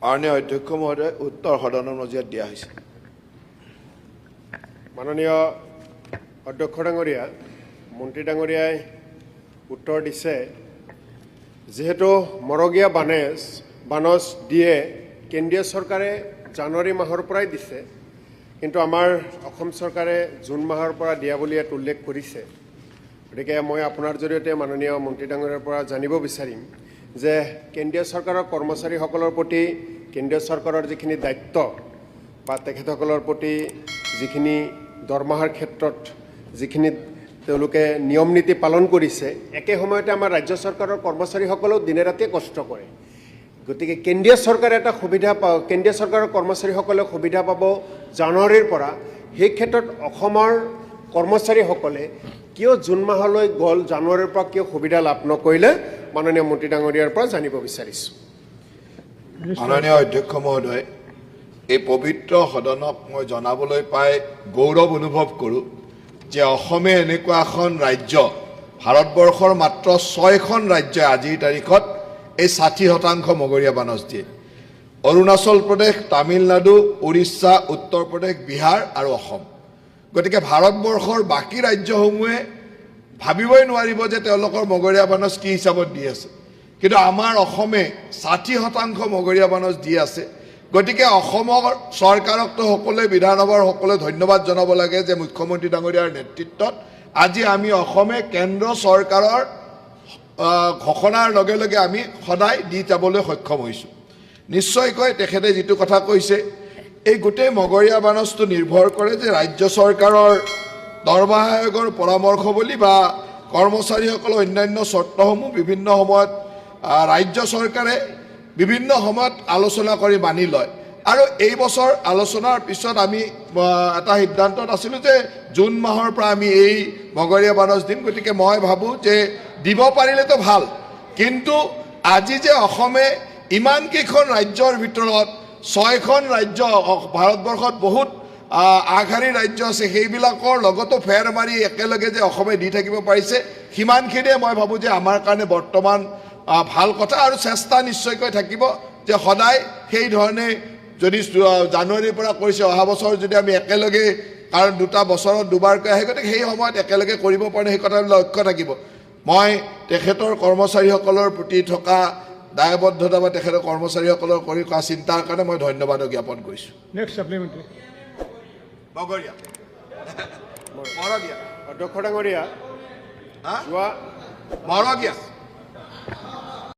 মাননীয় অধ্যক্ষ মহোদয়, উত্তৰ সদনৰ মজিয়াত দিয়া হৈছে। মাননীয় অধ্যক্ষ ডাঙৰীয়া, মন্ত্ৰী ডাঙৰীয়াই উত্তৰ দিছে, যেহেতু মৰগীয়া বানজ দিয়ে কেন্দ্ৰীয় চৰকাৰে জানুৱাৰী মাহৰ পৰাই দিছে, কিন্তু আমাৰ অসম চৰকাৰে জুন মাহৰ পৰা দিয়া বুলি ইয়াত উল্লেখ কৰিছে। গতিকে মই আপোনাৰ জৰিয়তে মাননীয় মন্ত্ৰী ডাঙৰীয়াৰ পৰা জানিব বিচাৰিম যে কেন্দ্ৰীয় চৰকাৰৰ কৰ্মচাৰীসকলৰ প্ৰতি কেন্দ্ৰীয় চৰকাৰৰ যিখিনি দায়িত্ব বা তেখেতসকলৰ প্ৰতি যিখিনি দৰমহাৰ ক্ষেত্ৰত যিখিনি তেওঁলোকে নিয়ম নীতি পালন কৰিছে, একে সময়তে আমাৰ ৰাজ্য চৰকাৰৰ কৰ্মচাৰীসকলেও দিনে ৰাতিয়ে কষ্ট কৰে। গতিকে কেন্দ্ৰীয় চৰকাৰে এটা সুবিধা কেন্দ্ৰীয় চৰকাৰৰ কৰ্মচাৰীসকলে সুবিধা পাব জানুৱাৰীৰ পৰা। সেই ক্ষেত্ৰত অসমৰ কৰ্মচাৰীসকলে কিয় জুন মাহলৈ গ'ল, জানুৱাৰীৰ পৰা কিয় সুবিধা লাভ নকৰিলে, মাননীয় মন্ত্ৰী ডাঙৰীয়াৰ পৰা জানিব বিচাৰিছোঁ। মাননীয় অধ্যক্ষ মহোদয়, এই পবিত্ৰ সদনক মই জনাবলৈ পাই গৌৰৱ অনুভৱ কৰোঁ যে অসমে এনেকুৱা এখন ৰাজ্য, ভাৰতবৰ্ষৰ মাত্ৰ 6খন ৰাজ্যই আজিৰ তাৰিখত এই 60% মগৰীয়া বানজ দিয়ে। অৰুণাচল প্ৰদেশ, তামিলনাডু, উৰিষ্যা, উত্তৰ প্ৰদেশ, বিহাৰ আৰু অসম। গতিকে ভাৰতবৰ্ষৰ বাকী ৰাজ্যসমূহে ভাবিবই নোৱাৰিব যে তেওঁলোকৰ মগৰীয়া বানজ কি হিচাপত দি আছে, কিন্তু আমাৰ অসমে 60% মগৰীয়া বানজ দি আছে। গতিকে অসমৰ চৰকাৰকতো সকলোৱে, বিধানসভাৰ সকলোৱে ধন্যবাদ জনাব লাগে যে মুখ্যমন্ত্ৰী ডাঙৰীয়াৰ নেতৃত্বত আজি আমি অসমে কেন্দ্ৰ চৰকাৰৰ ঘোষণাৰ লগে লগে আমি সদায় দি যাবলৈ সক্ষম হৈছোঁ। নিশ্চয়কৈ তেখেতে যিটো কথা কৈছে, এই গোটেই মগৰীয়া বানজটো নিৰ্ভৰ কৰে যে ৰাজ্য চৰকাৰৰ দৰমহা আয়োগৰ পৰামৰ্শৱলী বা কৰ্মচাৰীসকলৰ অন্যান্য চৰ্তসমূহ বিভিন্ন সময়ত ৰাজ্য চৰকাৰে বিভিন্ন সময়ত আলোচনা কৰি মানি লয়। আৰু এই বছৰ আলোচনাৰ পিছত আমি এটা সিদ্ধান্তত আছিলোঁ যে জুন মাহৰ পৰা আমি এই মগৰীয়া বানজ দিম। গতিকে মই ভাবোঁ যে দিব পাৰিলেতো ভাল, কিন্তু আজি যে অসমে ইমানকেইখন ৰাজ্যৰ ভিতৰত 6খন ৰাজ্য, ভাৰতবৰ্ষত বহুত আগশাৰীৰ ৰাজ্য আছে, সেইবিলাকৰ লগতো ফেৰ মাৰি একেলগে যে অসমে দি থাকিব পাৰিছে, সিমানখিনিয়ে মই ভাবোঁ যে আমাৰ কাৰণে বৰ্তমান ভাল কথা। আৰু চেষ্টা নিশ্চয়কৈ থাকিব যে সদায় সেই ধৰণে যদি জানুৱাৰীৰ পৰা কৰিছে, অহা বছৰ যদি আমি একেলগে, কাৰণ দুটা বছৰত দুবাৰকৈ আহে, গতিকে সেই সময়ত একেলগে কৰিব পাৰে, সেই কথাবিলাক লক্ষ্য থাকিব। মই তেখেতৰ কৰ্মচাৰীসকলৰ প্ৰতি থকা দায়বদ্ধতা বা তেখেতৰ কৰ্মচাৰীসকলৰ কৰি কৰা চিন্তাৰ কাৰণে মই ধন্যবাদ জ্ঞাপন কৰিছোঁ। নেক্সট ছাপ্লিমেণ্টাৰী মগৰীয়া অধ্যক্ষ ডাঙৰীয়া, যোৱা মৰগীয়া